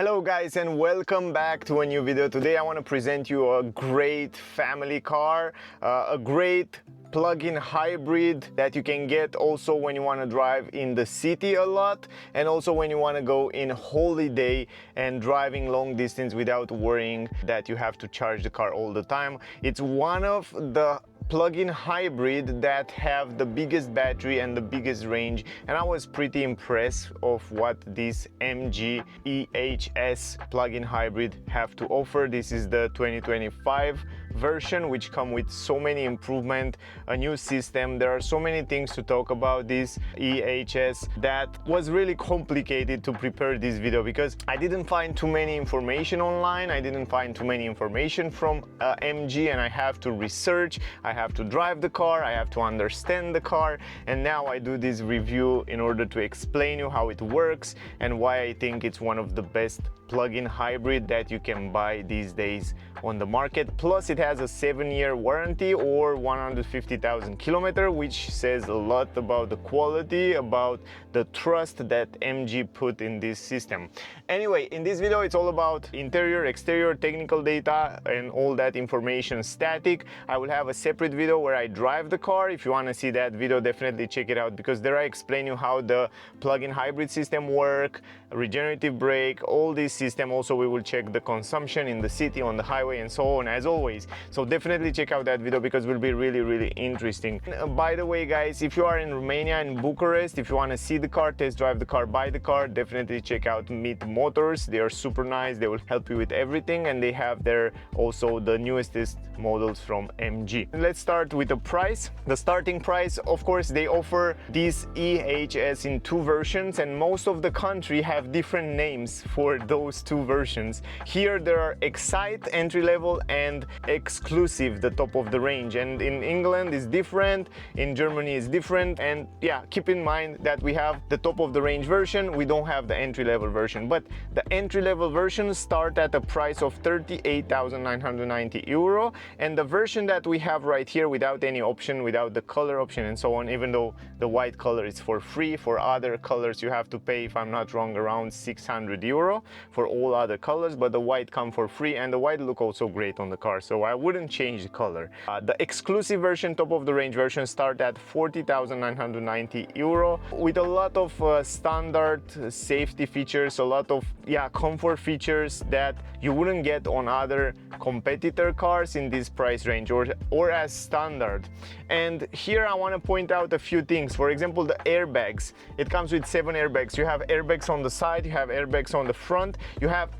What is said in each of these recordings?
Hello guys and welcome back to a new video. Today I want to present you a great family car, a great plug-in hybrid that you can get also when you want to drive in the city a lot, and also when you want to go in holiday and driving long distance without worrying that you have to charge the car all the time. It's one of the plug-in hybrid that have the biggest battery and the biggest range, and I was pretty impressed of what this MG EHS plug-in hybrid have to offer. This is the 2025 version, which come with so many improvement, a new system. There are so many things to talk about this EHS that was really complicated to prepare this video because I didn't find too many information online. I didn't find too many information from MG, and I have to research, I have to drive the car, I have to understand the car, and now I do this review in order to explain you how it works and why I think it's one of the best plug-in hybrid that you can buy these days on the market. Plus it has a 7-year warranty or 150,000 kilometers, which says a lot about the quality, about the trust that MG put in this system. Anyway, in this video it's all about interior, exterior, technical data and all that information static. I will have a separate video where I drive the car. If you want to see that video, definitely check it out, because there I explain you how the plug-in hybrid system work, regenerative brake, all this system. Also we will check the consumption in the city, on the highway, and so on, as always. So definitely check out that video because it will be really interesting. By the way guys, if you are in Romania, in Bucharest, if you want to see the car, test drive the car, buy the car, definitely check out Meet Motors. They are super nice, they will help you with everything, and they have there also the newest models from MG. Let's start with the price. The starting price, of course, they offer this EHS in 2 versions, and most of the country have different names for those 2 versions. Here there are Excite, entry level, and Exclusive, the top of the range, and in England is different, in Germany is different. And yeah, keep in mind that we have the top of the range version, we don't have the entry level version, but the entry level version start at a price of 38,990 euro, and the version that we have right here without any option, without the color option and so on, even though the white color is for free, for other colors you have to pay, if I'm not wrong, around 600 euro for all other colors, but the white come for free, and the white look also great on the car, so I wouldn't change the color. The exclusive version, top of the range version, start at 40,990 euro with a lot of standard safety features, a lot of comfort features that you wouldn't get on other competitor cars in this price range or as standard. And here I want to point out a few things. For example, the airbags. It comes with 7 airbags. You have airbags on the side, you have airbags on the front, you have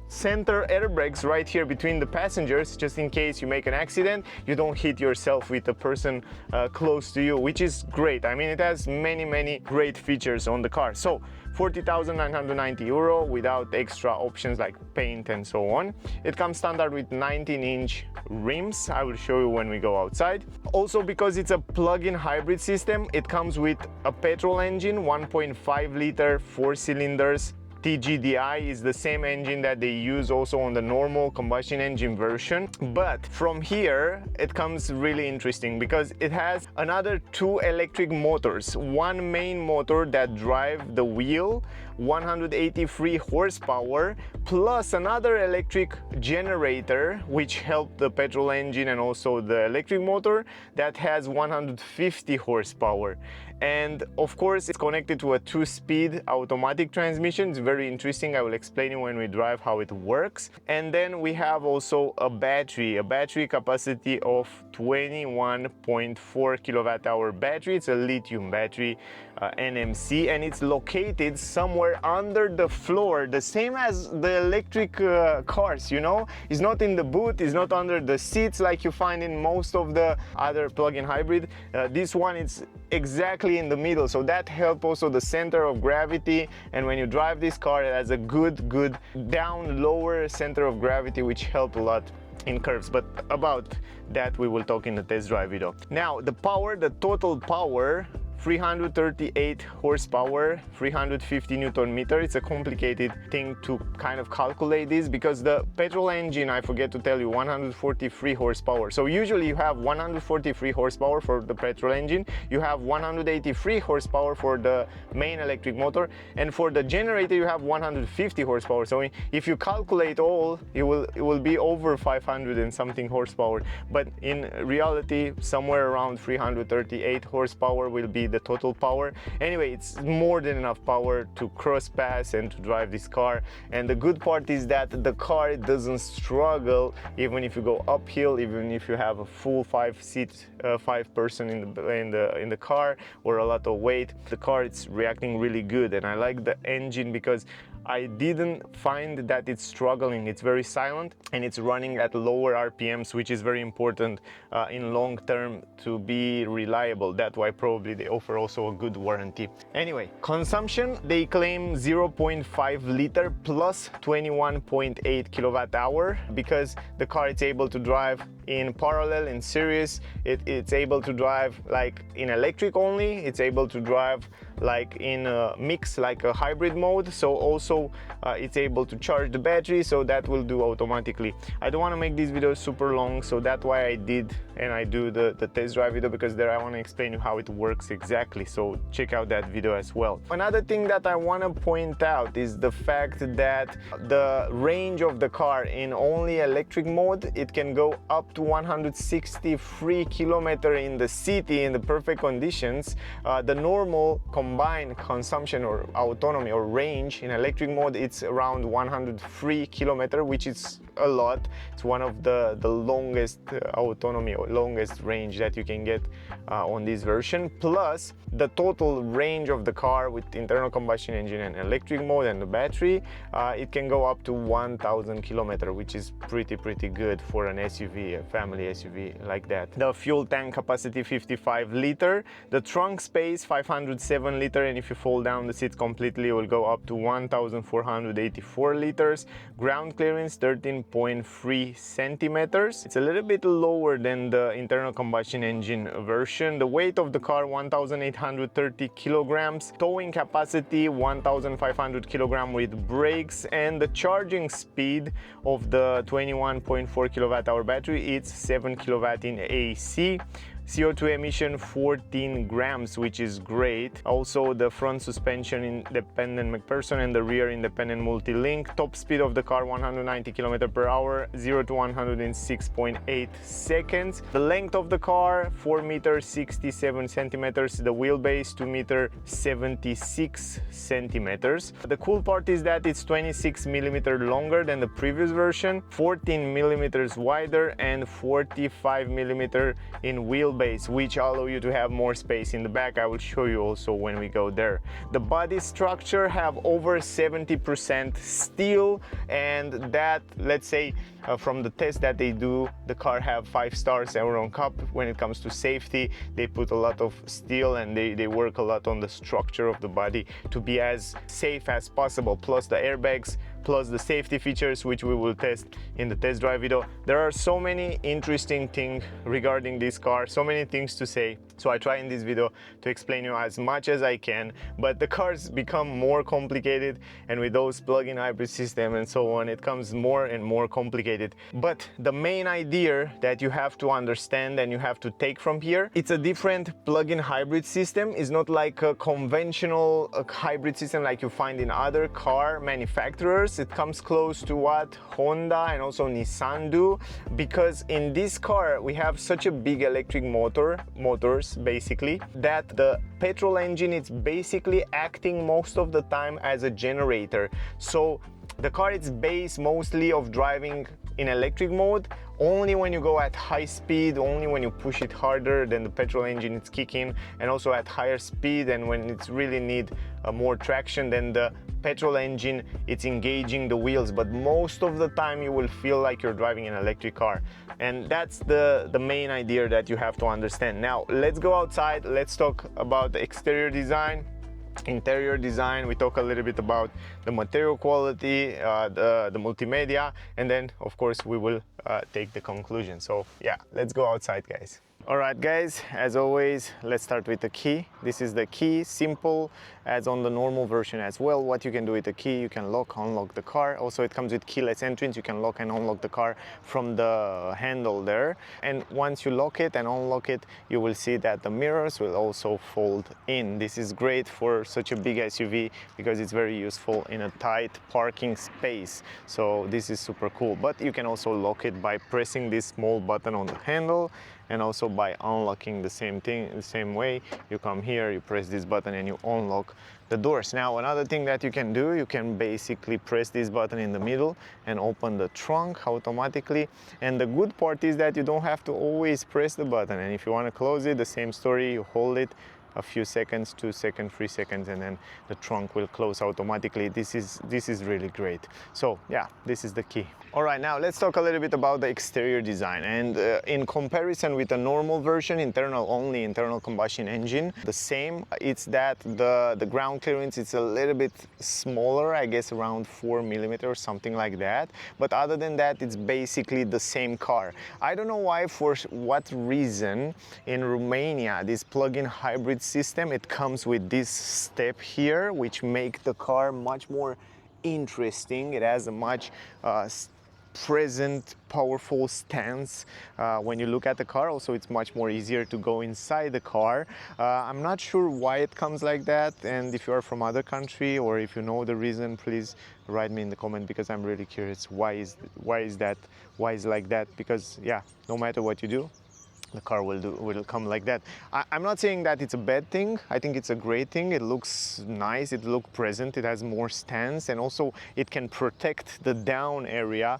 center airbags right here between the passengers, just in case you make an accident, you don't hit yourself with a person close to you, which is great. I mean, it has many great features on the car. So 40,990 euro without extra options like paint and so on. It comes standard with 19-inch rims. I will show you when we go outside. Also, because it's a plug-in hybrid system, it comes with a petrol engine, 1.5 liter, 4 cylinders. TGDI is the same engine that they use also on the normal combustion engine version. But from here it comes really interesting because it has another 2 electric motors. One main motor that drive the wheel, 183 horsepower, plus another electric generator which help the petrol engine and also the electric motor, that has 150 horsepower. And of course it's connected to a 2-speed automatic transmission. It's very interesting. I will explain you when we drive how it works. And then we have also a battery capacity of 21.4 kilowatt hour battery. It's a lithium battery, NMC, and it's located somewhere under the floor, the same as the electric cars, you know. It's not in the boot, it's not under the seats like you find in most of the other plug-in hybrid. This one is exactly in the middle, so that helps also the center of gravity, and when you drive this car it has a good down lower center of gravity, which help a lot in curves, but about that we will talk in the test drive video. Now the power, the total power 338 horsepower, 350 Newton meter. It's a complicated thing to kind of calculate this because the petrol engine, I forget to tell you, 143 horsepower. So usually you have 143 horsepower for the petrol engine, you have 183 horsepower for the main electric motor, and for the generator you have 150 horsepower. So if you calculate all, it will be over 500 and something horsepower, but in reality somewhere around 338 horsepower will be the total power. Anyway, it's more than enough power to cross pass and to drive this car. And the good part is that the car doesn't struggle even if you go uphill, even if you have a full 5 person in the car or a lot of weight. The car, it's reacting really good, and I like the engine because I didn't find that it's struggling. It's very silent and it's running at lower RPMs, which is very important in long term to be reliable. That's why probably they offer also a good warranty. Anyway, consumption, they claim 0.5 liter plus 21.8 kilowatt hour because the car is able to drive in parallel, in series. It's able to drive like in electric only. It's able to drive like in a mix, like a hybrid mode. So also it's able to charge the battery, so that will do automatically. I don't want to make this video super long, so that's why I did and I do the test drive video, because there I want to explain you how it works exactly. So check out that video as well. Another thing that I want to point out is the fact that the range of the car in only electric mode, it can go up to 163 kilometers in the city in the perfect conditions. The normal combined consumption or autonomy or range in electric mode, it's around 103 kilometers, which is a lot. It's one of the longest autonomy or longest range that you can get on this version. Plus the total range of the car with internal combustion engine and electric mode and the battery, it can go up to 1000 kilometers, which is pretty good for an SUV, a family SUV like that. The fuel tank capacity 55 liter, the trunk space 507 liter, and if you fold down the seats completely, it will go up to 1484 liters. Ground clearance 13.3 centimeters. It's a little bit lower than the internal combustion engine version. The weight of the car 1830 kilograms, towing capacity 1500 kilograms with brakes, and the charging speed of the 21.4 kilowatt hour battery, it's 7 kilowatt in AC. CO2 emission 14 grams, which is great. Also the front suspension independent MacPherson and the rear independent multi-link. Top speed of the car 190 km per hour, 0 to 100 in 6.8 seconds. The length of the car 4 meters 67 centimeters. The wheelbase 2 meters 76 centimeters. The cool part is that it's 26 millimeters longer than the previous version, 14 millimeters wider, and 45 millimeters in wheelbase, which allow you to have more space in the back. I will show you also when we go there. The body structure have over 70% steel, and that, let's say, from the test that they do, the car have 5 stars Euro NCAP. When it comes to safety, they put a lot of steel and they work a lot on the structure of the body to be as safe as possible, plus the airbags, plus the safety features, which we will test in the test drive video. There are so many interesting things regarding this car, so many things to say, so I try in this video to explain you as much as I can, but the cars become more complicated, and with those plug-in hybrid system and so on, it comes more and more complicated. But the main idea that you have to understand and you have to take from here, it's a different plug-in hybrid system. It's not like a conventional hybrid system like you find in other car manufacturers. It comes close to what Honda and also Nissan do, because in this car we have such a big electric motors basically, that the petrol engine is basically acting most of the time as a generator. So the car is based mostly of driving in electric mode. Only when you go at high speed, only when you push it harder, then the petrol engine is kicking, and also at higher speed, and when it's really need more traction, then the petrol engine, it's engaging the wheels. But most of the time you will feel like you're driving an electric car, and that's the main idea that you have to understand. Now let's go outside, let's talk about the exterior design. Interior design, we talk a little bit about the material quality, the multimedia, and then of course we will take the conclusion. So yeah, let's go outside, guys. Alright guys, as always, let's start with the key. This is the key, simple as on the normal version as well. What you can do with the key, you can lock, unlock the car. Also it comes with keyless entrance, you can lock and unlock the car from the handle there. And once you lock it and unlock it, you will see that the mirrors will also fold in. This is great for such a big SUV because it's very useful in a tight parking space. So this is super cool. But you can also lock it by pressing this small button on the handle, and also by unlocking the same thing, the same way. You come here, you press this button and you unlock the doors. Now another thing that you can do, you can basically press this button in the middle and open the trunk automatically. And the good part is that you don't have to always press the button, and if you want to close it, the same story, you hold it a few seconds, 2 seconds, 3 seconds, and then the trunk will close automatically. This is really great. So yeah, this is the key. All right, now let's talk a little bit about the exterior design. And in comparison with a normal version, internal combustion engine, the same. It's that the ground clearance is a little bit smaller, I guess around 4 millimeters or something like that. But other than that, it's basically the same car. I don't know why, for what reason, in Romania, this plug-in hybrid system, it comes with this step here, which make the car much more interesting. It has a much present, powerful stance when you look at the car. Also, it's much more easier to go inside the car. I'm not sure why it comes like that, and if you are from other country or if you know the reason, please write me in the comment, because I'm really curious why is like that. Because yeah, no matter what you do, the car will come like that. I'm not saying that it's a bad thing. I think it's a great thing. It looks nice, it looks present, it has more stance, and also it can protect the down area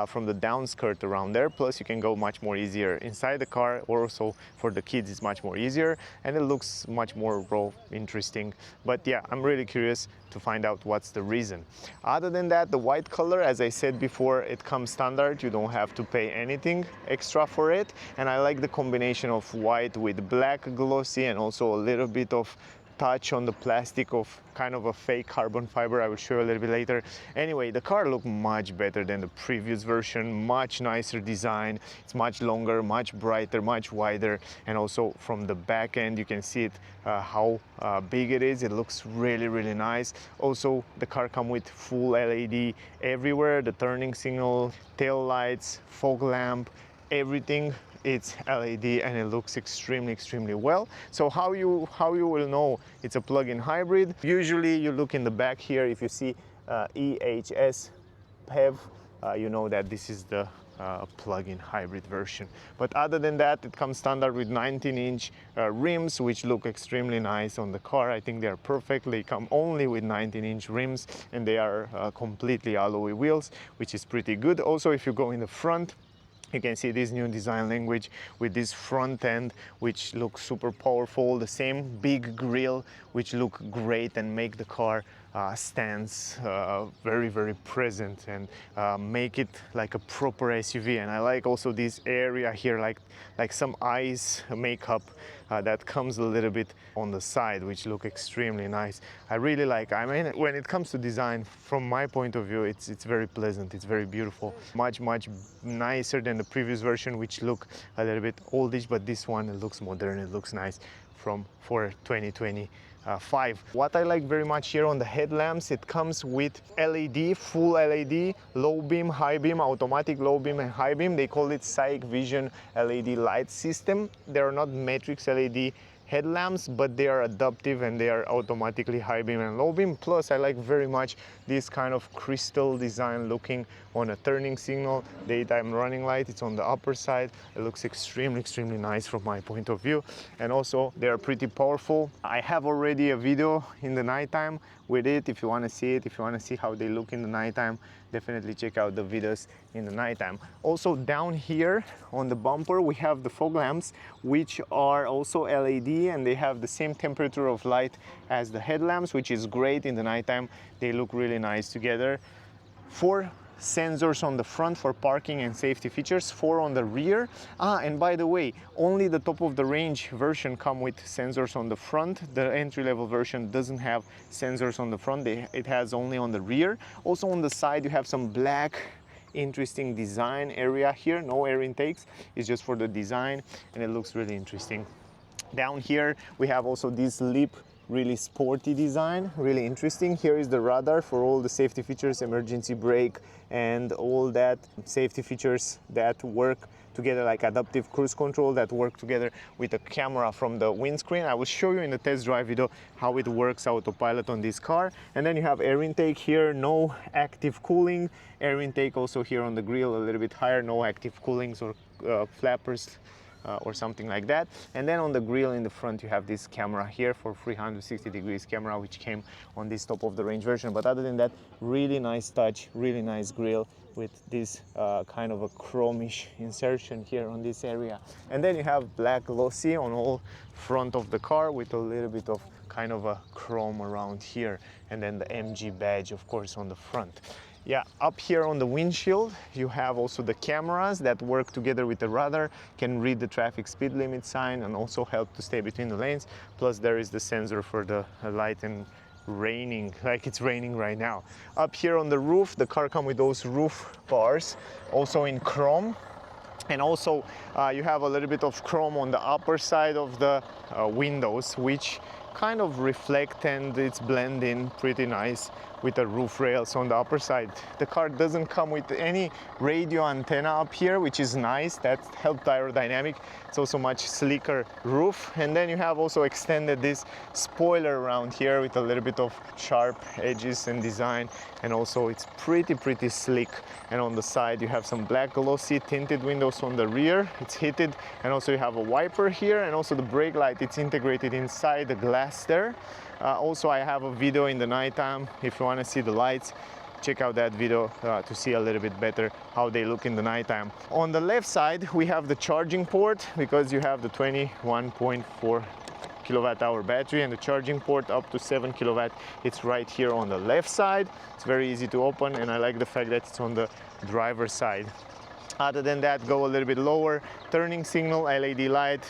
from the down skirt around there. Plus you can go much more easier inside the car, or also for the kids it's much more easier, and it looks much more raw, interesting. But yeah, I'm really curious to find out what's the reason. Other than that, the white color, as I said before, it comes standard. You don't have to pay anything extra for it, and I like the combination of white with black glossy, and also a little bit of touch on the plastic of kind of a fake carbon fiber. I will show you a little bit later. Anyway, the car looked much better than the previous version, much nicer design. It's much longer, much brighter, much wider, and also from the back end you can see it how big it is. It looks really, really nice. Also, the car comes with full LED everywhere, the turning signal, tail lights, fog lamp, everything. It's LED and it looks extremely well. So how you will know it's a plug-in hybrid? Usually you look in the back here, if you see EHS PEV, you know that this is the plug-in hybrid version. But other than that, it comes standard with 19-inch rims, which look extremely nice on the car. I think they are perfect. They come only with 19-inch rims, and they are completely alloy wheels, which is pretty good. Also, if you go in the front, you can see this new design language with this front end, which looks super powerful. The same big grille, which look great and make the car stands very present, and make it like a proper SUV. And I like also this area here, like some eyes makeup that comes a little bit on the side, which look extremely nice. I really like, I mean, when it comes to design, from my point of view, it's very pleasant, it's very beautiful, much nicer than the previous version, which look a little bit oldish. But this one, it looks modern, it looks nice for 2025. What I like very much here on the headlamps, it comes with LED, full LED, low beam, high beam, automatic low beam and high beam. They call it Cyc Vision LED light system. They are not matrix LED headlamps, but they are adaptive and they are automatically high beam and low beam. Plus, I like very much this kind of crystal design looking on a turning signal, daytime running light. It's on the upper side. It looks extremely nice from my point of view, and also they are pretty powerful. I have already a video in the nighttime with it. If you want to see it, if you want to see how they look in the nighttime, definitely check out the videos in the nighttime. Also, down here on the bumper we have the fog lamps, which are also LED, and they have the same temperature of light as the headlamps, which is great in the nighttime. They look really nice together. 4 sensors on the front for parking and safety features, 4 on the rear. And by the way, only the top of the range version come with sensors on the front. The entry-level version doesn't have sensors on the front. It has only on the rear. Also on the side you have some black interesting design area here. No air intakes, it's just for the design, and it looks really interesting. Down here we have also this lip, really sporty design, really interesting. Here is the radar for all the safety features, emergency brake, and all that safety features that work together, like adaptive cruise control, that work together with a camera from the windscreen. I will show you in the test drive video how it works autopilot on this car. And then you have air intake here, no active cooling. Air intake also here on the grille, a little bit higher, no active coolings or flappers or something like that. And then on the grille in the front you have this camera here for 360 degrees camera, which came on this top of the range version. But other than that, really nice touch, really nice grille with this kind of a chromish insertion here on this area. And then you have black glossy on all front of the car with a little bit of kind of a chrome around here, and then the MG badge of course on the front. Yeah, up here on the windshield you have also the cameras that work together with the radar, can read the traffic speed limit sign and also help to stay between the lanes. Plus there is the sensor for the light and raining, like it's raining right now. Up here on the roof, the car comes with those roof bars, also in chrome. And also you have a little bit of chrome on the upper side of the windows, which kind of reflect, and it's blending pretty nice with the roof rails on the upper side. The car doesn't come with any radio antenna up here, which is nice. That helps aerodynamic. It's also much sleeker roof. And then you have also extended this spoiler around here with a little bit of sharp edges and design, and also it's pretty slick. And on the side you have some black glossy tinted windows on the rear, it's heated, and also you have a wiper here, and also the brake light, it's integrated inside the glass there. Also I have a video in the nighttime. If you want to see the lights, check out that video to see a little bit better how they look in the nighttime. On the left side we have the charging port, because you have the 21.4 kilowatt hour battery, and the charging port up to 7 kilowatt, it's right here on the left side. It's very easy to open, and I like the fact that it's on the driver's side. Other than that, go a little bit lower, turning signal, LED light,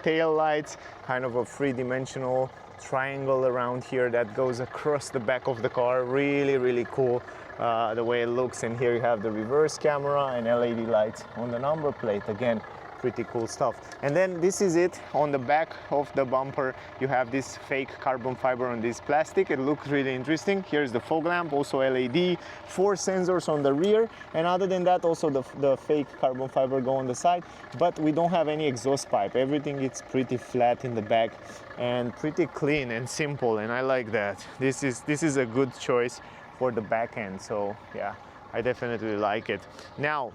tail lights, kind of a three-dimensional triangle around here that goes across the back of the car. Really cool the way it looks. And here you have the reverse camera and LED lights on the number plate. Again, pretty cool stuff. And then this is it. On the back of the bumper you have this fake carbon fiber on this plastic. It looks really interesting. Here's the fog lamp, also LED, 4 sensors on the rear, and other than that also the fake carbon fiber go on the side. But we don't have any exhaust pipe. Everything is pretty flat in the back and pretty clean and simple, and I like that. This is a good choice for the back end. So yeah, I definitely like it. Now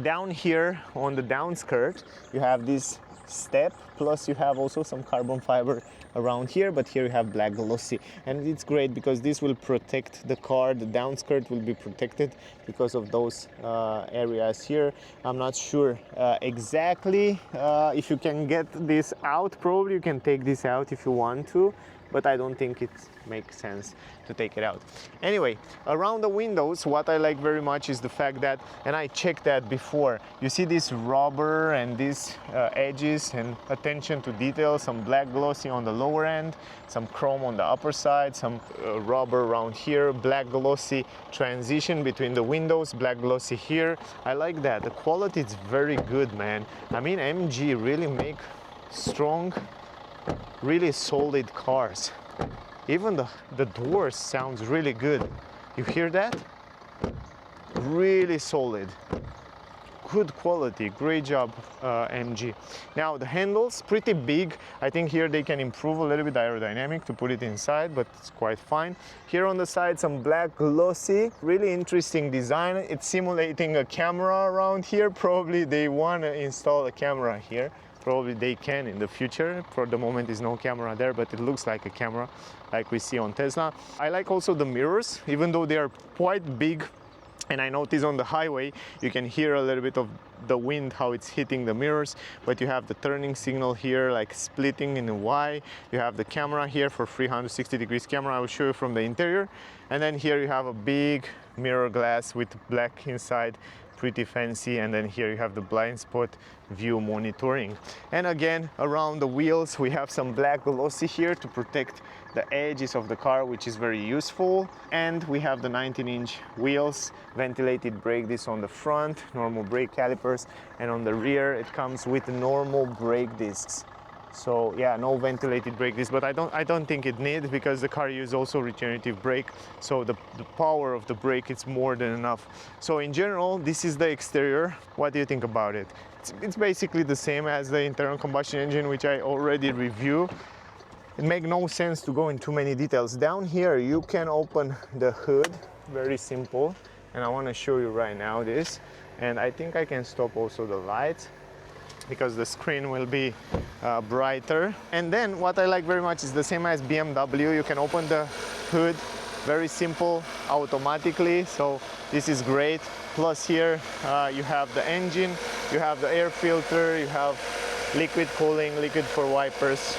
down here on the down skirt you have this step, plus you have also some carbon fiber around here, but here you have black glossy, and it's great because this will protect the car. The down skirt will be protected because of those areas here. I'm not sure exactly if you can get this out. Probably you can take this out if you want to, but I don't think it makes sense to take it out. Anyway, around the windows, what I like very much is the fact that, and I checked that before, you see this rubber and these edges and attention to detail, some black glossy on the lower end, some chrome on the upper side, some rubber around here, black glossy transition between the windows, black glossy here. I like that. The quality is very good, man. I mean, MG really make strong, really solid cars. Even the doors sounds really good. You hear that? Really solid. Good quality, great job MG. Now the handles, pretty big. I think here they can improve a little bit aerodynamic to put it inside, but it's quite fine. Here on the side, some black glossy, really interesting design. It's simulating a camera around here. Probably they want to install a camera here. Probably they can in the future. For the moment there's no camera there, but it looks like a camera like we see on Tesla. I like also the mirrors, even though they are quite big, and I notice on the highway you can hear a little bit of the wind, how it's hitting the mirrors. But you have the turning signal here, like splitting in a Y. You have the camera here for 360 degrees camera. I will show you from the interior. And then here you have a big mirror glass with black inside. pretty fancy. And then here you have the blind spot view monitoring. And again, around the wheels we have some black glossy here to protect the edges of the car, which is very useful. And we have the 19-inch wheels, ventilated brake discs on the front, normal brake calipers, and on the rear it comes with normal brake discs. So yeah, no ventilated brake disc, but I don't think it needs, because the car uses also regenerative brake, so the power of the brake is more than enough. So in general, this is the exterior. What do you think about it? It's basically the same as the internal combustion engine, which I already reviewed. It makes no sense to go into many details. Down here you can open the hood, very simple, and I want to show you right now this. And I think I can stop also the lights, because the screen will be brighter. And then what I like very much is the same as BMW. You can open the hood, very simple, automatically, so this is great. Plus here you have the engine, you have the air filter, you have liquid cooling, liquid for wipers,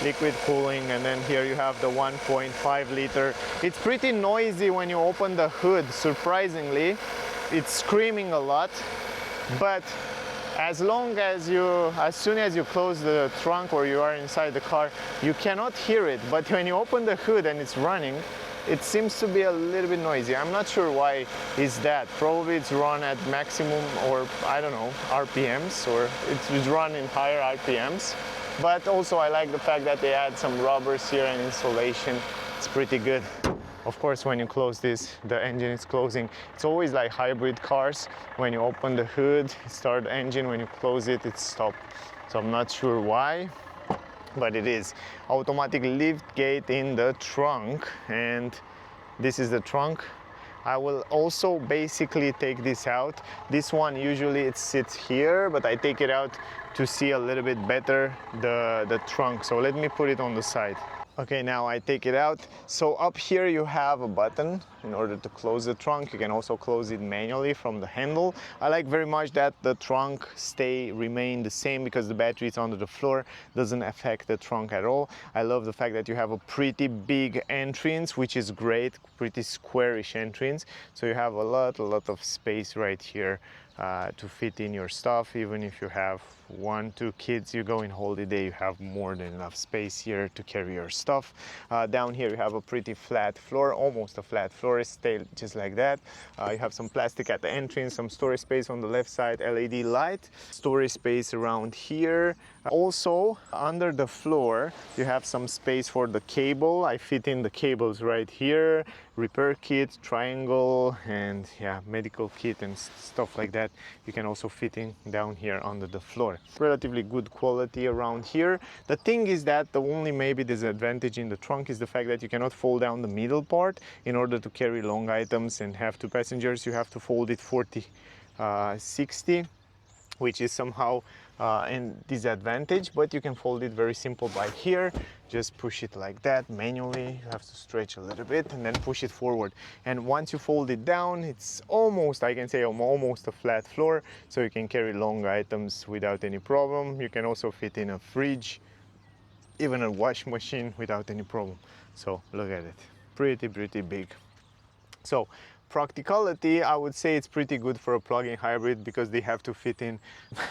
liquid cooling, and then here you have the 1.5 liter. It's pretty noisy when you open the hood, surprisingly. It's screaming a lot, but as soon as you close the trunk or you are inside the car, you cannot hear it. But when you open the hood and it's running, it seems to be a little bit noisy. I'm not sure why is that. Probably it's run at maximum, or I don't know, RPMs, or it's run in higher RPMs. But also I like the fact that they add some rubbers here and insulation. It's pretty good. Of course, when you close this, the engine is closing. It's always like hybrid cars. When you open the hood, start the engine. When you close it, it's stopped. So I'm not sure why, but it is. Automatic lift gate in the trunk, and this is the trunk. I will also basically take this out. This one usually it sits here, but I take it out to see a little bit better the trunk. So let me put it on the side. Okay, now I take it out. So up here you have a button in order to close the trunk. You can also close it manually from the handle. I like very much that the trunk remain the same, because the battery is under the floor, doesn't affect the trunk at all. I love the fact that you have a pretty big entrance, which is great, pretty squarish entrance. So you have a lot of space right here to fit in your stuff. Even if you have 1-2 kids, you go in holiday, you have more than enough space here to carry your stuff. Down here you have a pretty flat floor, almost a flat floor, stay just like that. You have some plastic at the entrance, some storage space on the left side, LED light, storage space around here. Also under the floor you have some space for the cable. I fit in the cables right here, repair kit, triangle, and yeah, medical kit and stuff like that. You can also fit in down here under the floor. Relatively good quality around here. The thing is that the only maybe disadvantage in the trunk is the fact that you cannot fold down the middle part. In order to carry long items and have 2 passengers, you have to fold it 40-60, which is somehow a disadvantage, but you can fold it very simple by here. Just push it like that manually. You have to stretch a little bit and then push it forward. And once you fold it down, it's almost, I can say, almost a flat floor, so you can carry long items without any problem. You can also fit in a fridge, even a washing machine without any problem. So look at it, pretty big. So practicality, I would say it's pretty good for a plug-in hybrid, because they have to fit in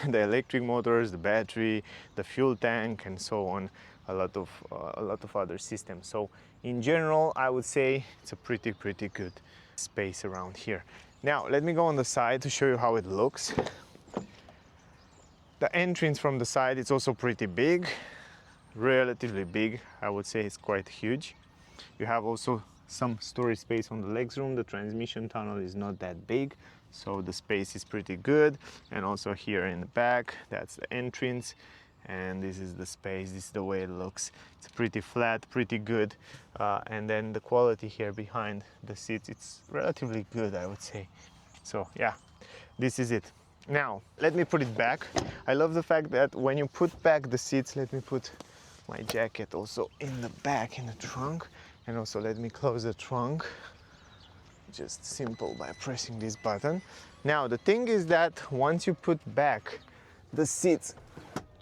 the electric motors, the battery, the fuel tank, and so on, a lot of other systems. So in general, I would say it's a pretty good space around here. Now let me go on the side to show you how it looks. The entrance from the side is also pretty big, relatively big. I would say it's quite huge. You have also some storage space on the legroom. The transmission tunnel is not that big, so the space is pretty good. And also here in the back, that's the entrance, and this is the space. This is the way it looks. It's pretty flat, pretty good. And then the quality here behind the seats, it's relatively good, I would say. So yeah, this is it. Now let me put it back. I love the fact that when you put back the seats, let me put my jacket also in the back in the trunk. And also let me close the trunk, just simple by pressing this button. Now the thing is that once you put back the seats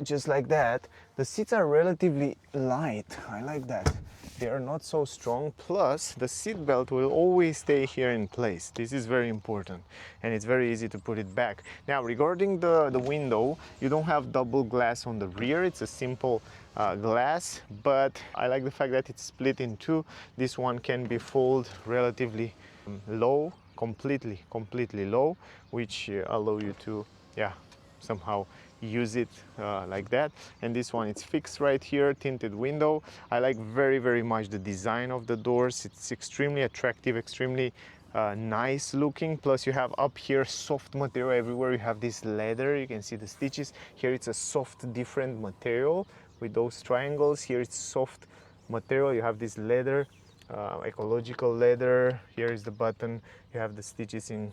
just like that, the seats are relatively light. I like that. they are not so strong. Plus, the seat belt will always stay here in place. This is very important, and it's very easy to put it back. Now, regarding the window, you don't have double glass on the rear. It's a simple glass, but I like the fact that it's split in two. This one can be folded relatively low, completely low, which allow you to, yeah, somehow use it like that. And this one, it's fixed right here, tinted window. I like very much the design of the doors. It's extremely attractive, extremely nice looking. Plus you have up here soft material everywhere. You have this leather, you can see the stitches here. It's a soft different material with those triangles. Here it's soft material. You have this leather, ecological leather. Here is the button. You have the stitches in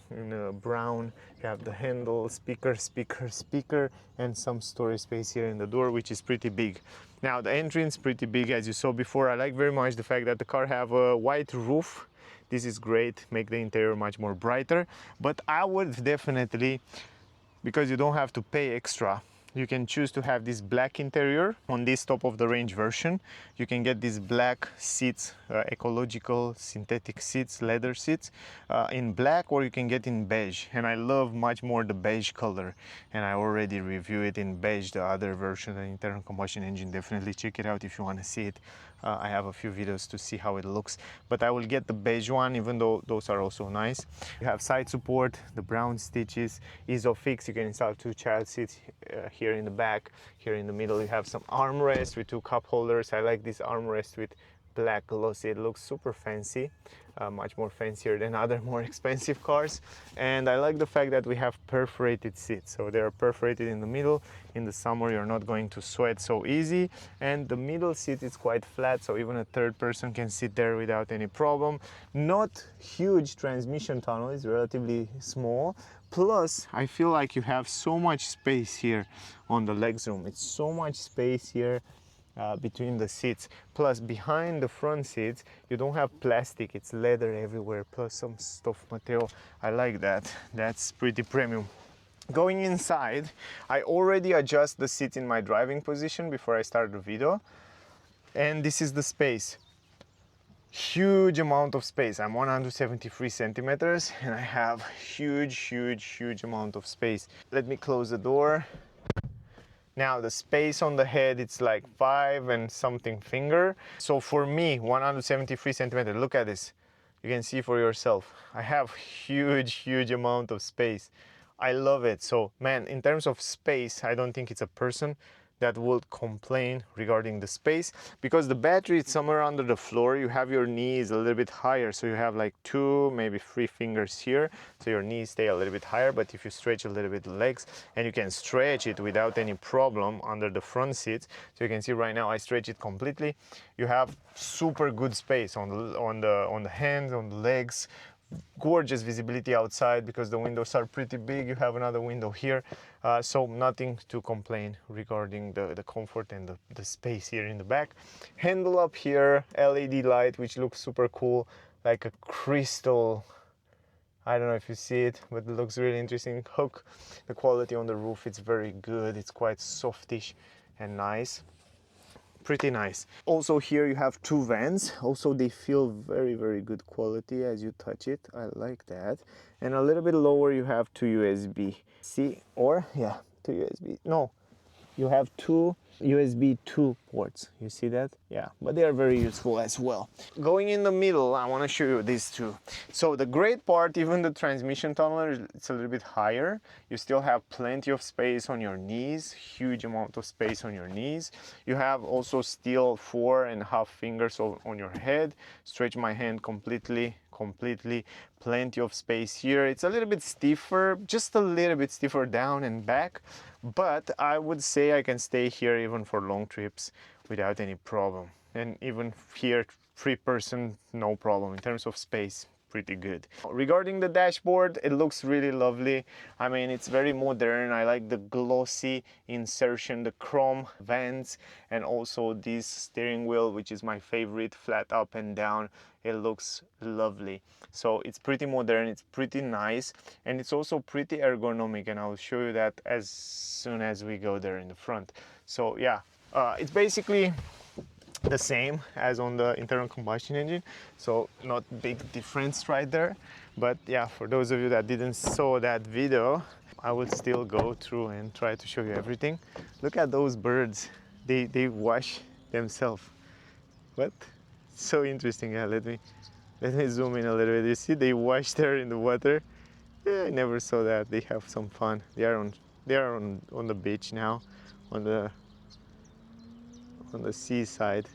brown. You have the handle, speaker, and some storage space here in the door, which is pretty big. Now the entrance pretty big, as you saw before. I like very much the fact that the car have a white roof. This is great, make the interior much more brighter. But I would definitely, because you don't have to pay extra, you can choose to have this black interior. On this top of the range version, you can get these black seats, ecological synthetic seats, leather seats in black, or you can get in beige. And I love much more the beige color, and I already reviewed it in beige, the other version, the internal combustion engine. Definitely check it out if you want to see it. I have a few videos to see how it looks, but I will get the beige one, even though those are also nice. You have side support, the brown stitches, ISOFIX. You can install two child seats here in the back. Here in the middle you have some armrest with two cup holders. I like this armrest with black glossy. It looks super fancy, much more fancier than other more expensive cars. And I like the fact that we have perforated seats, so they are perforated in the middle. In the summer you're not going to sweat so easy, and the middle seat is quite flat, so even a third person can sit there without any problem. Not huge transmission tunnel, it's relatively small. Plus I feel like you have so much space here on the legroom. It's so much space here between the seats. Plus behind the front seats you don't have plastic, it's leather everywhere, plus some soft material. I like that. That's pretty premium. Going inside, I already adjust the seat in my driving position before I start the video, and this is the space. Huge amount of space. I'm 173 centimeters and I have huge amount of space. Let me close the door. Now the space on the head, it's like 5 and something finger. So for me, 173 centimeters, look at this. You can see for yourself. I have huge amount of space. I love it. So man, in terms of space, I don't think it's a person that would complain regarding the space, because the battery is somewhere under the floor. You have your knees a little bit higher, so you have like 2, maybe 3 fingers here, so your knees stay a little bit higher. But if you stretch a little bit the legs, and you can stretch it without any problem under the front seats, so you can see right now I stretch it completely. You have super good space on the hands, on the legs. Gorgeous visibility outside because the windows are pretty big. You have another window here, so nothing to complain regarding the comfort and the space here in the back. Handle up here, LED light, which looks super cool, like a crystal. I don't know if you see it, but it looks really interesting. Hook, the quality on the roof, it's very good. It's quite softish and nice. Pretty nice. Also here you have 2 vents. Also they feel very good quality as you touch it. I like that. And a little bit lower you have 2 USB C, or yeah, 2 USB. No, you have 2 USB 2 ports. You see that? Yeah, but they are very useful as well. Going in the middle, I want to show you these two. So the great part, even the transmission tunnel, it's a little bit higher. You still have plenty of space on your knees, huge amount of space on your knees. You have also still 4.5 fingers on your head. Stretch my hand completely, plenty of space here. It's a little bit stiffer, just a little bit stiffer down and back, but I would say I can stay here even for long trips without any problem. And even here, 3-person, no problem. In terms of space, pretty good. Regarding the dashboard, it looks really lovely. I mean, it's very modern. I like the glossy insertion, the chrome vents, and also this steering wheel, which is my favorite, flat up and down. It looks lovely. So it's pretty modern, it's pretty nice, and it's also pretty ergonomic, and I'll show you that as soon as we go there in the front. So yeah, it's basically the same as on the internal combustion engine, so not big difference right there. But yeah, for those of you that didn't saw that video, I would still go through and try to show you everything. Look at those birds, they wash themselves. What? So interesting. Yeah, let me zoom in a little bit. You see they wash there in the water. Yeah, I never saw that. They have some fun. They are on the beach now, on the seaside.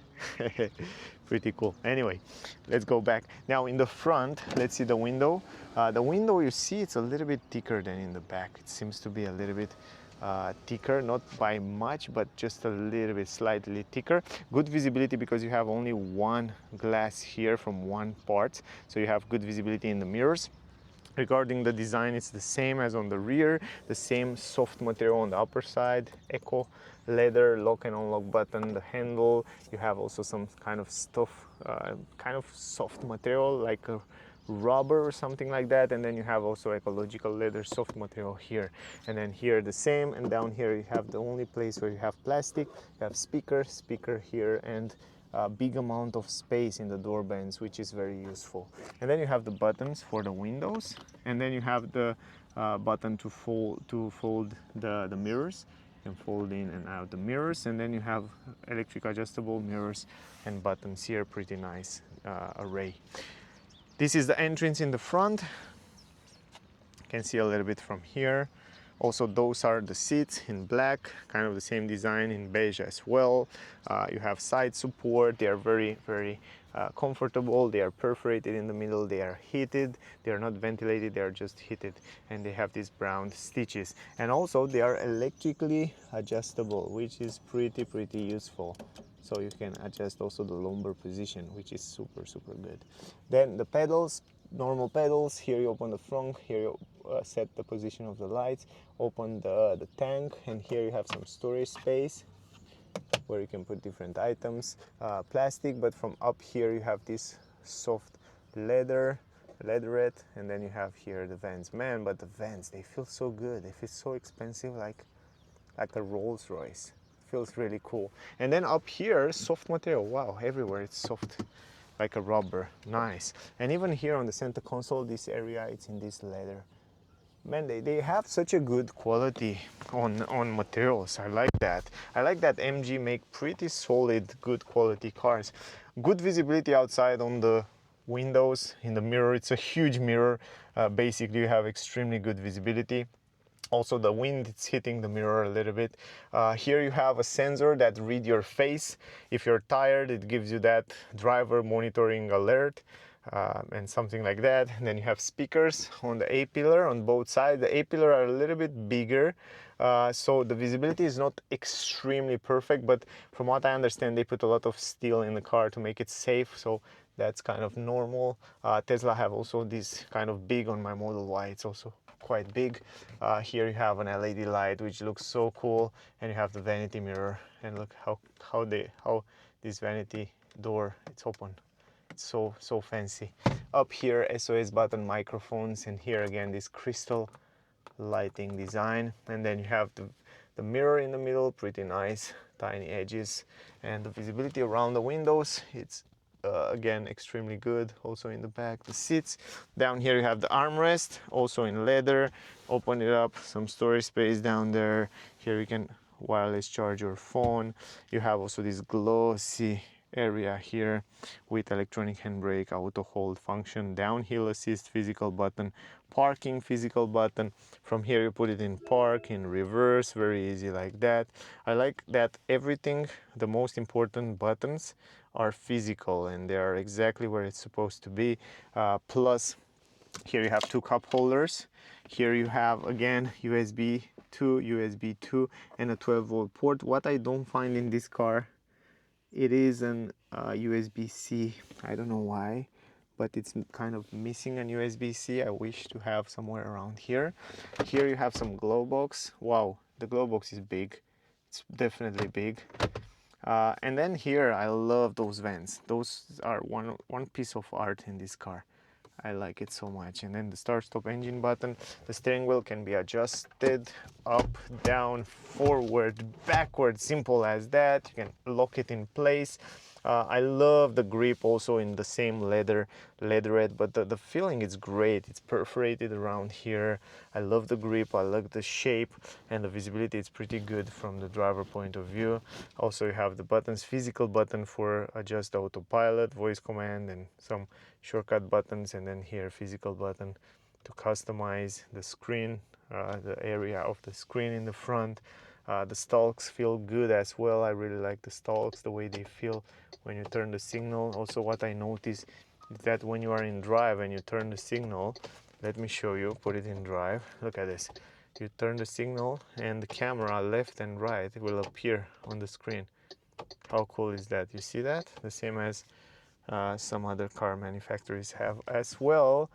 Pretty cool. Anyway, let's go back. Now in the front, let's see the window. The window, you see, it's a little bit thicker than in the back. It seems to be a little bit thicker, not by much, but just a little bit slightly thicker. Good visibility because you have only one glass here from one part, so you have good visibility in the mirrors. Regarding the design, it's the same as on the rear, the same soft material on the upper side, eco leather, lock and unlock button, the handle. You have also some kind of stuff, kind of soft material like a rubber or something like that, and then you have also ecological leather soft material here, and then here the same, and down here you have the only place where you have plastic. You have speaker here, and a big amount of space in the door bands, which is very useful. And then you have the buttons for the windows, and then you have the button to fold the mirrors. You can fold in and out the mirrors, and then you have electric adjustable mirrors and buttons here. Pretty nice array. This is the entrance in the front. You can see a little bit from here. Also, those are the seats in black, kind of the same design in beige as well. You have side support. They are very comfortable. They are perforated in the middle. They are heated. They are not ventilated. They are just heated, and they have these brown stitches. And also, they are electrically adjustable, which is pretty useful. So you can adjust also the lumbar position, which is super good. Then the pedals, normal pedals. Here you open the front. Here you set the position of the lights. Open the tank, and here you have some storage space where you can put different items. Plastic, but from up here you have this soft leatherette, and then you have here the vents. Man, but the vents, they feel so good. They feel so expensive, like a Rolls Royce. Feels really cool. And then up here, soft material. Wow, everywhere it's soft, like a rubber. Nice. And even here on the center console, this area, it's in this leather. Man, they have such a good quality on materials. I like that. I like that MG make pretty solid, good quality cars. Good visibility outside on the windows, in the mirror. It's a huge mirror. Basically, you have extremely good visibility. Also, the wind, it's hitting the mirror a little bit. Here you have a sensor that reads your face. If you're tired, it gives you that driver monitoring alert and something like that. And then you have speakers on the A-pillar on both sides. The A-pillar are a little bit bigger, so the visibility is not extremely perfect, but from what I understand, they put a lot of steel in the car to make it safe, so that's kind of normal. Tesla have also this kind of big on my Model Y. It's also quite big. Here you have an LED light, which looks so cool, and you have the vanity mirror, and look how this vanity door, it's open. It's so fancy. Up here, SOS button, microphones, and here again this crystal lighting design, and then you have the mirror in the middle, pretty nice, tiny edges, and the visibility around the windows, it's again extremely good. Also in the back, the seats. Down here you have the armrest, also in leather. Open it up, some storage space down there. Here you can wireless charge your phone. You have also this glossy area here with electronic handbrake, auto hold function, downhill assist, physical button, parking physical button. From here you put it in park, in reverse, very easy like that. I like that everything, the most important buttons are physical and they are exactly where it's supposed to be. Plus here you have two cup holders. Here you have again USB 2 and a 12-volt port. What I don't find in this car, it is an USB-C. I don't know why, but it's kind of missing an USB-C. I wish to have somewhere around here. Here you have some glove box. Wow, the glove box is big. It's definitely big. And then here, I love those vents. Those are one piece of art in this car. I like it so much. And then the start-stop engine button. The steering wheel can be adjusted up, down, forward, backward, simple as that. You can lock it in place. I love the grip also in the same leatherette, but the feeling is great. It's perforated around here. I love the grip, I like the shape, and the visibility is pretty good from the driver point of view. Also you have the buttons, physical button for adjust autopilot, voice command, and some shortcut buttons, and then here physical button to customize the screen, the area of the screen in the front. The stalks feel good as well. I really like the stalks, the way they feel when you turn the signal. Also what I notice is that when you are in drive and you turn the signal, let me show you, put it in drive, look at this. You turn the signal and the camera left and right will appear on the screen. How cool is that? You see that? The same as some other car manufacturers have as well.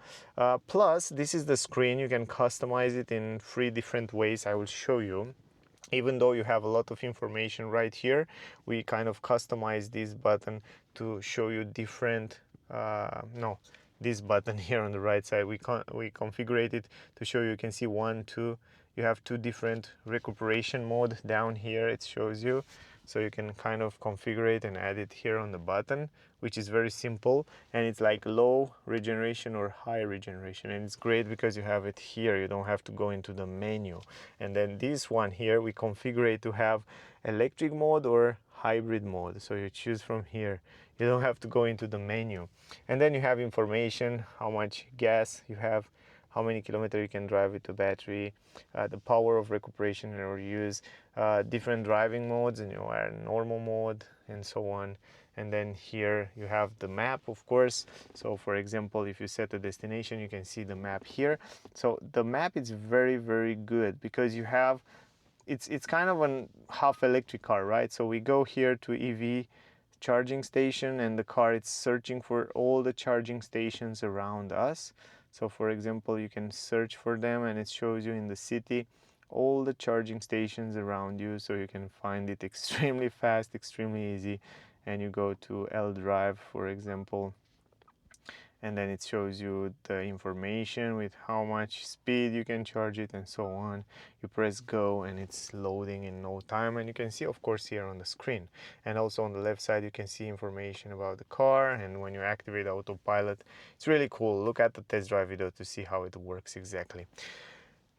Plus, this is the screen. You can customize it in 3 different ways. I will show you. Even though you have a lot of information right here, we kind of customize this button to show you different, this button here on the right side, we configure it to show you can see 1, 2, you have 2 different recuperation mode down here, it shows you. So you can kind of configure it and add it here on the button, which is very simple, and it's like low regeneration or high regeneration, and it's great because you have it here. You don't have to go into the menu. And then this one here, we configure it to have electric mode or hybrid mode, so you choose from here. You don't have to go into the menu. And then you have information, how much gas you have, how many kilometers you can drive with the battery, the power of recuperation or use, different driving modes, and you are in normal mode and so on. And then here you have the map, of course. So for example, if you set a destination, you can see the map here. So the map is very, very good because you have, it's kind of a half electric car, right? So we go here to EV charging station, and the car is searching for all the charging stations around us. So for example, you can search for them and it shows you in the city all the charging stations around you, so you can find it extremely fast, extremely easy. And you go to L Drive, for example, and then it shows you the information with how much speed you can charge it and so on. You press go and it's loading in no time, and you can see, of course, here on the screen. And also on the left side you can see information about the car, and when you activate autopilot, it's really cool. Look at the test drive video to see how it works exactly.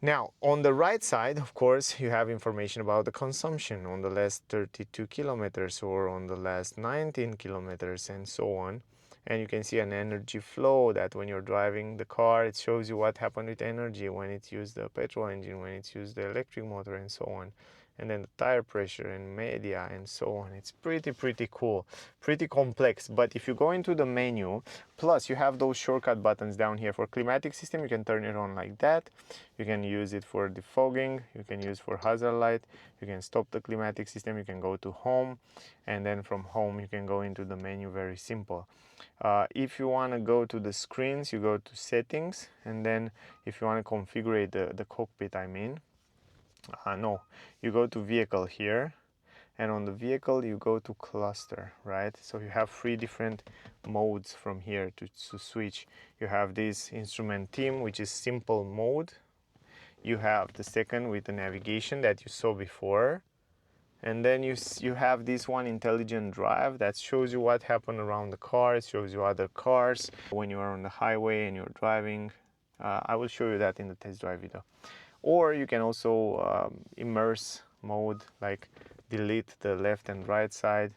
Now, on the right side, of course, you have information about the consumption on the last 32 kilometers or on the last 19 kilometers and so on. And you can see an energy flow, that when you're driving the car, it shows you what happened with energy when it used the petrol engine, when it used the electric motor and so on. And then the tire pressure and media and so on. It's pretty cool, pretty complex. But if you go into the menu, plus you have those shortcut buttons down here. For climatic system, you can turn it on like that. You can use it for defogging, you can use for hazard light, you can stop the climatic system, you can go to home, and then from home you can go into the menu, very simple. If you want to go to the screens, you go to settings, and then if you want to configure the cockpit, you go to vehicle here, and on the vehicle you go to cluster, right? So you have 3 different modes from here to switch. You have this instrument team, which is simple mode. You have the second with the navigation that you saw before, and then you have this one, intelligent drive, that shows you what happened around the car. It shows you other cars when you are on the highway and you're driving. I will show you that in the test drive video. Or you can also immerse mode, like delete the left and right side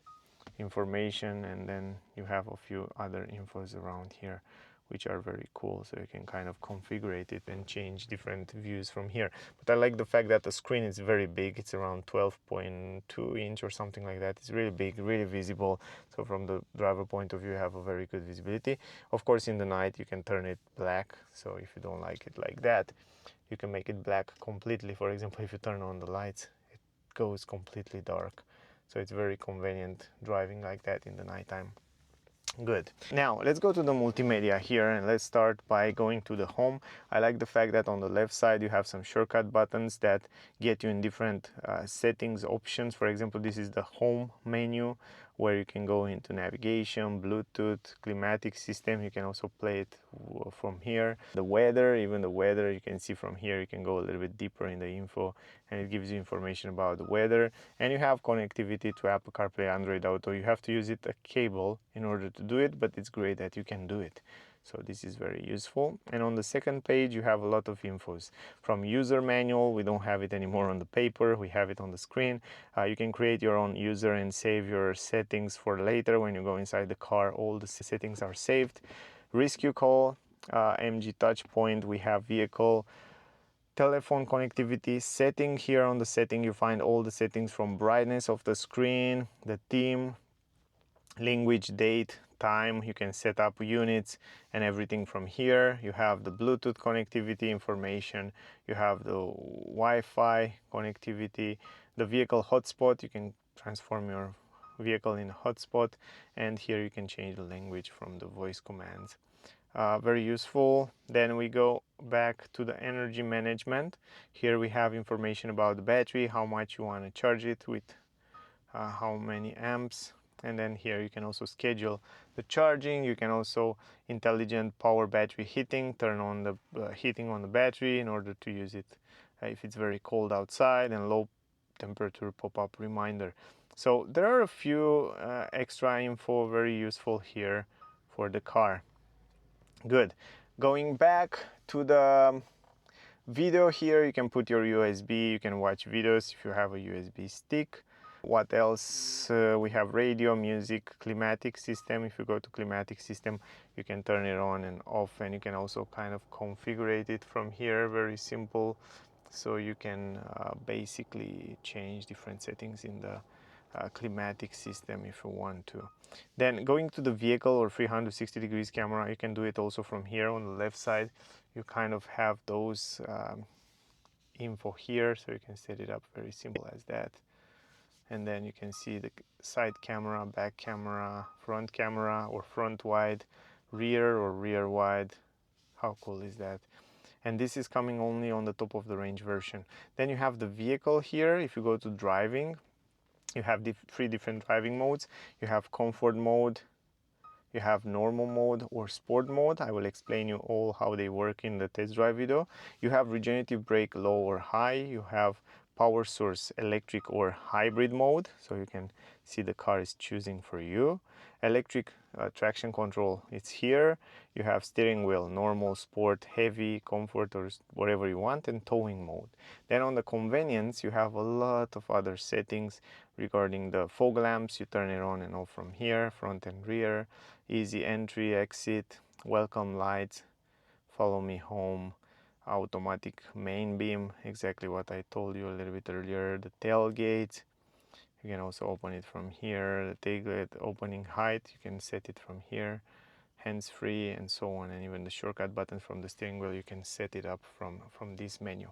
information, and then you have a few other infos around here which are very cool, so you can kind of configure it and change different views from here. But I like the fact that the screen is very big. It's around 12.2 inch or something like that. It's really big, really visible, so from the driver point of view you have a very good visibility. Of course, in the night you can turn it black, so if you don't like it like that, you can make it black completely. For example, if you turn on the lights, it goes completely dark, so it's very convenient driving like that in the nighttime. Good. Now let's go to the multimedia here, and let's start by going to the home. I like the fact that on the left side you have some shortcut buttons that get you in different settings options. For example, this is the home menu where you can go into navigation, Bluetooth, climatic system. You can also play it from here. The weather, even the weather, you can see from here. You can go a little bit deeper in the info, and it gives you information about the weather. And you have connectivity to Apple CarPlay, Android Auto. You have to use a cable in order to do it, but it's great that you can do it. So this is very useful. And on the second page, you have a lot of infos. From user manual, we don't have it anymore on the paper, we have it on the screen. You can create your own user and save your settings for later. When you go inside the car, all the settings are saved. Rescue call, MG touch point, we have vehicle, telephone connectivity, setting. Here on the setting, you find all the settings from brightness of the screen, the theme, language, date, time. You can set up units and everything from here. You have the Bluetooth connectivity information, you have the Wi-Fi connectivity, the vehicle hotspot. You can transform your vehicle in a hotspot, and here you can change the language from the voice commands. Very useful. Then we go back to the energy management. Here we have information about the battery, how much you want to charge it with, how many amps. And then here you can also schedule the charging. You can also intelligent power battery heating, turn on the heating on the battery in order to use it if it's very cold outside, and low temperature pop-up reminder. So there are a few extra info, very useful here for the car. Good. Going back to the video, here you can put your USB, you can watch videos if you have a USB stick. What else? We have radio, music, climatic system. If you go to climatic system, you can turn it on and off, and you can also kind of configure it from here. Very simple. So you can basically change different settings in the climatic system if you want to. Then going to the vehicle or 360 degrees camera, you can do it also from here on the left side. You kind of have those info here, so you can set it up very simple as that. And then you can see the side camera, back camera, front camera or front wide, rear or rear wide. How cool is that? And this is coming only on the top of the range version. Then you have the vehicle here. If you go to driving, you have three different driving modes. You have comfort mode, you have normal mode or sport mode. I will explain you all how they work in the test drive video. You have regenerative brake low or high. You have power source electric or hybrid mode, so you can see the car is choosing for you. Electric traction control, it's here. You have steering wheel, normal, sport, heavy, comfort, or whatever you want, and towing mode. Then on the convenience, you have a lot of other settings regarding the fog lamps. You turn it on and off from here, front and rear, easy entry, exit, welcome lights, follow me home, automatic main beam, exactly what I told you a little bit earlier. The tailgate, you can also open it from here. The tailgate opening height, you can set it from here. Hands-free and so on, and even the shortcut buttons from the steering wheel, you can set it up from this menu.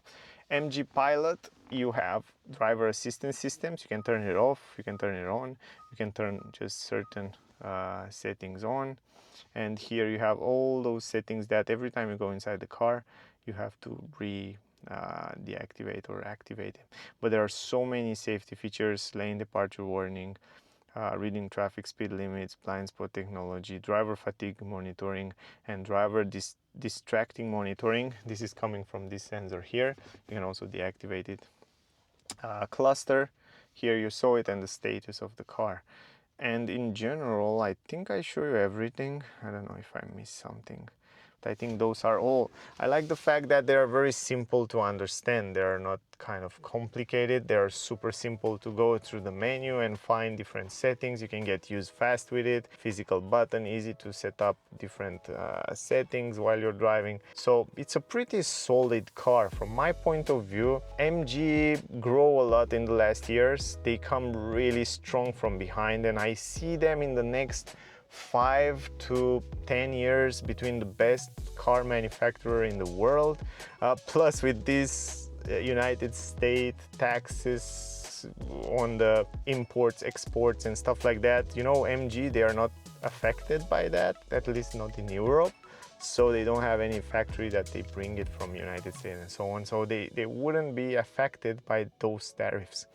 MG Pilot, you have driver assistance systems. You can turn it off, you can turn it on, you can turn just certain settings on. And here you have all those settings that every time you go inside the car, you have to deactivate or activate it. But there are so many safety features: lane departure warning, reading traffic speed limits, blind spot technology, driver fatigue monitoring, and driver distracting monitoring. This is coming from this sensor here. You can also deactivate it. Cluster, here you saw it, and the status of the car. And in general, I think I show you everything. I don't know if I missed something. I think those are all. I like the fact that they are very simple to understand. They are not kind of complicated. They are super simple to go through the menu and find different settings. You can get used fast with it. Physical button, easy to set up different settings while you're driving. So it's a pretty solid car. From my point of view, MG grow a lot in the last years. They come really strong from behind, and I see them in the next 5 to 10 years between the best car manufacturer in the world. Plus with these United States taxes on the imports, exports and stuff like that, you know, MG, they are not affected by that, at least not in Europe. So they don't have any factory that they bring it from United States and so on. So they wouldn't be affected by those tariffs.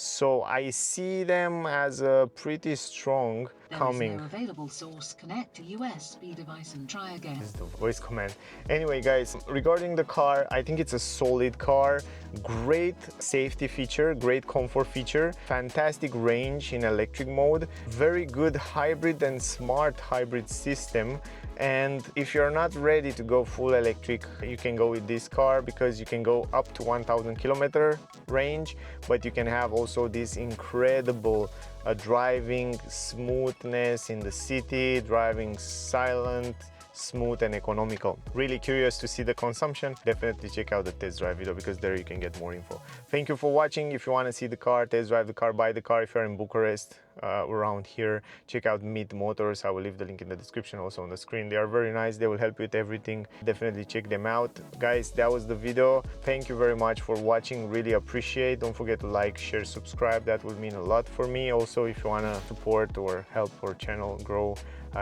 So I see them as a pretty strong coming. There is no available source. Connect to USB device and try again. This is the voice command. Anyway, guys, regarding the car, I think it's a solid car. Great safety feature, great comfort feature, fantastic range in electric mode, very good hybrid and smart hybrid system. And if you're not ready to go full electric, you can go with this car because you can go up to 1000 kilometer range, but you can have also this incredible driving smoothness in the city, driving silent, smooth and economical. Really curious to see the consumption. Definitely check out the test drive video because there you can get more info. Thank you for watching. If you want to see the car, test drive the car, buy the car, if you're in Bucharest, around here, check out Meet Motors. I will leave the link in the description, also on the screen. They are very nice. They will help you with everything. Definitely check them out. Guys, that was the video. Thank you very much for watching. Really appreciate. Don't forget to like, share, subscribe. That would mean a lot for me. Also, if you want to support or help our channel grow,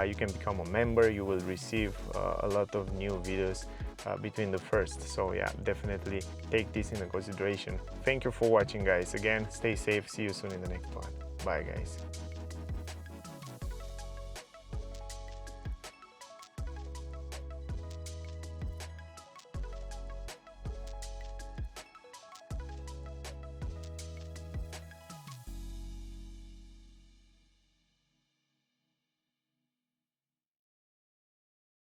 you can become a member. You will receive a lot of new videos between the first. So yeah, definitely take this into consideration. Thank you for watching, guys. Again, stay safe. See you soon in the next one. Bye, guys.